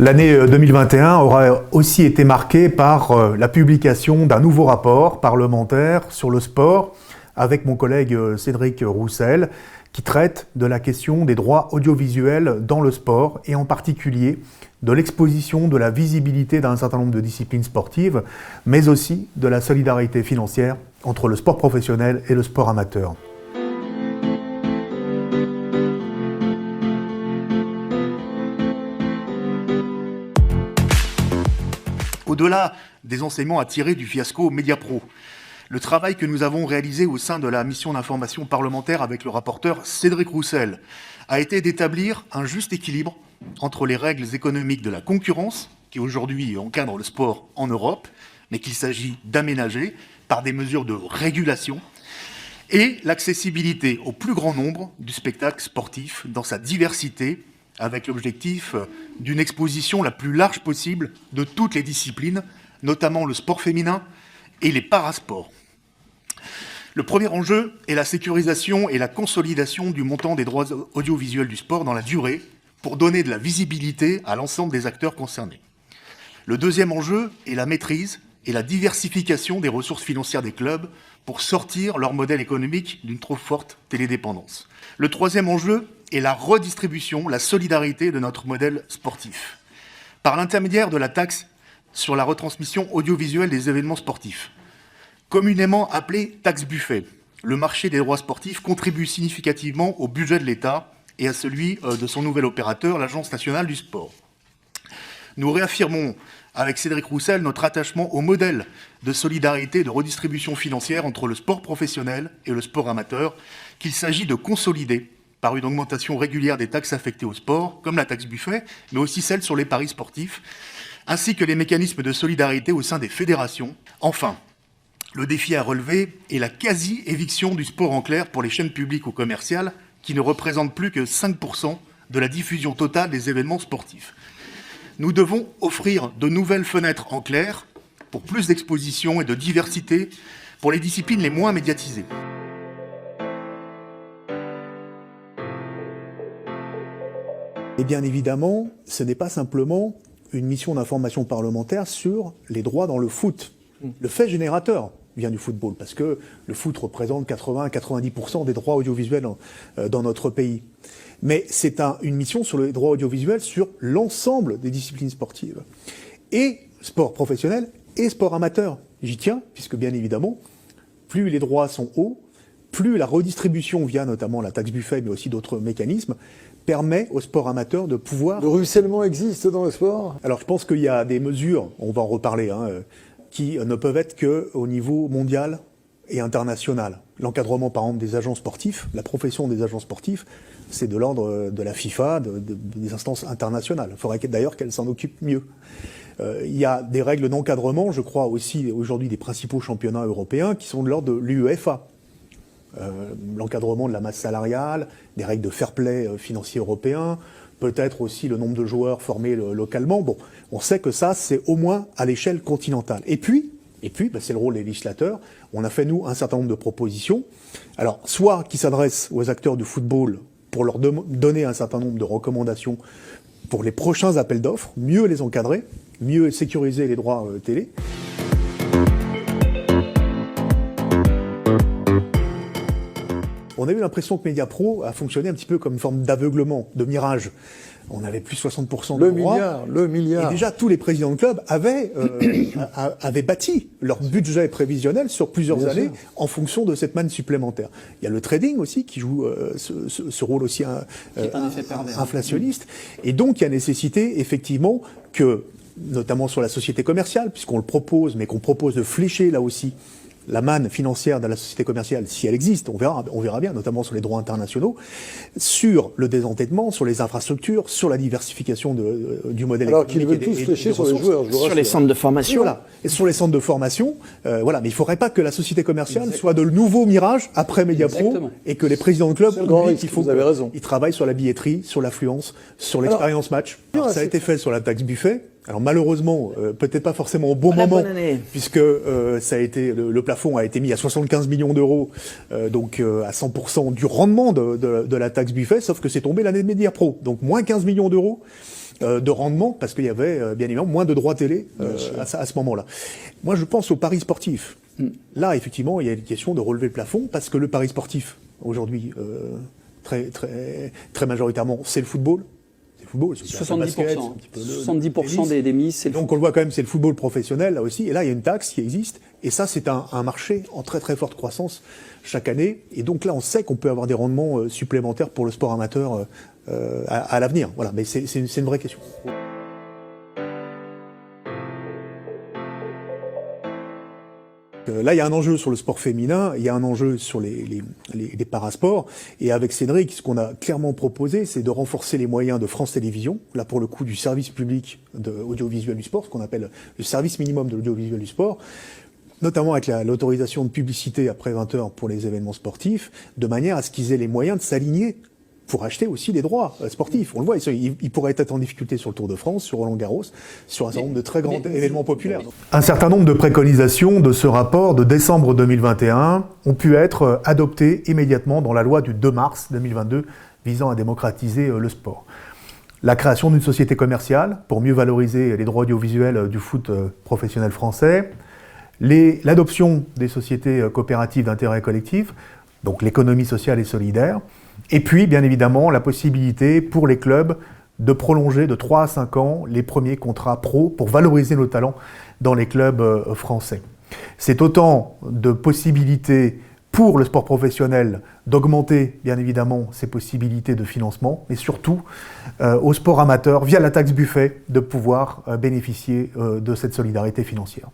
L'année 2021 aura aussi été marquée par la publication d'un nouveau rapport parlementaire sur le sport avec mon collègue Cédric Roussel qui traite de la question des droits audiovisuels dans le sport et en particulier de l'exposition, de la visibilité d'un certain nombre de disciplines sportives, mais aussi de la solidarité financière entre le sport professionnel et le sport amateur. Au-delà des enseignements à tirer du fiasco Mediapro, le travail que nous avons réalisé au sein de la mission d'information parlementaire avec le rapporteur Cédric Roussel a été d'établir un juste équilibre entre les règles économiques de la concurrence, qui aujourd'hui encadrent le sport en Europe, mais qu'il s'agit d'aménager par des mesures de régulation, et l'accessibilité au plus grand nombre du spectacle sportif dans sa diversité, avec l'objectif d'une exposition la plus large possible de toutes les disciplines, notamment le sport féminin et les parasports. Le premier enjeu est la sécurisation et la consolidation du montant des droits audiovisuels du sport dans la durée pour donner de la visibilité à l'ensemble des acteurs concernés. Le deuxième enjeu est la maîtrise et la diversification des ressources financières des clubs pour sortir leur modèle économique d'une trop forte télédépendance. Le troisième enjeu est la redistribution, la solidarité de notre modèle sportif. Par l'intermédiaire de la taxe sur la retransmission audiovisuelle des événements sportifs, communément appelée taxe Buffet, le marché des droits sportifs contribue significativement au budget de l'État et à celui de son nouvel opérateur, l'Agence nationale du sport. Nous réaffirmons avec Cédric Roussel notre attachement au modèle de solidarité et de redistribution financière entre le sport professionnel et le sport amateur, qu'il s'agit de consolider par une augmentation régulière des taxes affectées au sport, comme la taxe Buffet, mais aussi celle sur les paris sportifs, ainsi que les mécanismes de solidarité au sein des fédérations. Enfin, le défi à relever est la quasi-éviction du sport en clair pour les chaînes publiques ou commerciales, qui ne représentent plus que 5% de la diffusion totale des événements sportifs. Nous devons offrir de nouvelles fenêtres en clair pour plus d'exposition et de diversité pour les disciplines les moins médiatisées. Et bien évidemment, ce n'est pas simplement une mission d'information parlementaire sur les droits dans le foot. Le fait générateur vient du football, parce que le foot représente 80-90% des droits audiovisuels dans notre pays. Mais c'est une mission sur les droits audiovisuels sur l'ensemble des disciplines sportives. Et sport professionnel et sport amateur. J'y tiens, puisque bien évidemment, plus les droits sont hauts, plus la redistribution via notamment la taxe Buffet, mais aussi d'autres mécanismes, permet au sport amateur de pouvoir... Le ruissellement existe dans le sport? Alors je pense qu'il y a des mesures, on va en reparler, qui ne peuvent être qu'au niveau mondial et international. L'encadrement par exemple des agents sportifs, la profession des agents sportifs, c'est de l'ordre de la FIFA, des instances internationales. Il faudrait d'ailleurs qu'elles s'en occupent mieux. Il y a des règles d'encadrement, je crois aussi aujourd'hui des principaux championnats européens qui sont de l'ordre de l'UEFA. L'encadrement de la masse salariale, des règles de fair play financier européen, peut-être aussi le nombre de joueurs formés localement. Bon, on sait que ça, c'est au moins à l'échelle continentale. Et puis c'est le rôle des législateurs. On a fait, nous, un certain nombre de propositions. Alors, soit qui s'adressent aux acteurs du football pour leur donner un certain nombre de recommandations pour les prochains appels d'offres, mieux les encadrer, mieux sécuriser les droits télé. On a eu l'impression que Mediapro a fonctionné un petit peu comme une forme d'aveuglement, de mirage. On avait plus 60% de droits. Le milliard. Et déjà, tous les présidents de club avaient bâti leur budget prévisionnel sur plusieurs années en fonction de cette manne supplémentaire. Il y a le trading aussi qui joue ce rôle aussi inflationniste. Et donc, il y a nécessité, effectivement, que, notamment sur la société commerciale, puisqu'on le propose, mais qu'on propose de flécher là aussi la manne financière de la société commerciale, si elle existe, on verra bien, notamment sur les droits internationaux, sur le désendettement, sur les infrastructures, sur la diversification du modèle économique. Alors qu'ils veulent tous flécher sur les joueurs, sur les centres de formation. Voilà. Et sur les centres de formation, voilà. Mais il ne faudrait pas que la société commerciale soit de nouveau mirage après Mediapro et que les présidents de club oublient qu'il faut qu'ils travaillent sur la billetterie, sur l'affluence, sur l'expérience match. Alors, ça a été fait sur la taxe Buffet. Alors malheureusement, peut-être pas forcément au bon moment, puisque ça a été le plafond a été mis à 75 millions d'euros, donc à 100% du rendement de la taxe Buffet, sauf que c'est tombé l'année de Mediapro, donc moins 15 millions d'euros de rendement, parce qu'il y avait bien évidemment moins de droits télé à ce moment-là. Moi, je pense au pari sportif. Là, effectivement, il y a une question de relever le plafond, parce que le pari sportif, aujourd'hui, très majoritairement, c'est le football. C'est le football, c'est 70%, basket, 70% des mises, c'est le Donc on le voit quand même, c'est le football professionnel, là aussi. Et là, il y a une taxe qui existe. Et ça, c'est un marché en très très forte croissance chaque année. Et donc là, on sait qu'on peut avoir des rendements supplémentaires pour le sport amateur à l'avenir. Voilà, mais c'est une vraie question. Là, il y a un enjeu sur le sport féminin, il y a un enjeu sur les parasports. Et avec Cédric, ce qu'on a clairement proposé, c'est de renforcer les moyens de France Télévisions, là pour le coup du service public de audiovisuel du sport, ce qu'on appelle le service minimum de l'audiovisuel du sport, notamment avec l'autorisation de publicité après 20h pour les événements sportifs, de manière à ce qu'ils aient les moyens de s'aligner pour acheter aussi des droits sportifs. On le voit, ils pourraient être en difficulté sur le Tour de France, sur Roland-Garros, sur un certain nombre de très grands événements populaires. Un certain nombre de préconisations de ce rapport de décembre 2021 ont pu être adoptées immédiatement dans la loi du 2 mars 2022 visant à démocratiser le sport. La création d'une société commerciale pour mieux valoriser les droits audiovisuels du foot professionnel français, l'adoption des sociétés coopératives d'intérêt collectif, donc l'économie sociale et solidaire, et puis, bien évidemment, la possibilité pour les clubs de prolonger de 3 à 5 ans les premiers contrats pro pour valoriser nos talents dans les clubs français. C'est autant de possibilités pour le sport professionnel d'augmenter, bien évidemment, ces possibilités de financement, mais surtout au sport amateur, via la taxe Buffet, de pouvoir bénéficier de cette solidarité financière.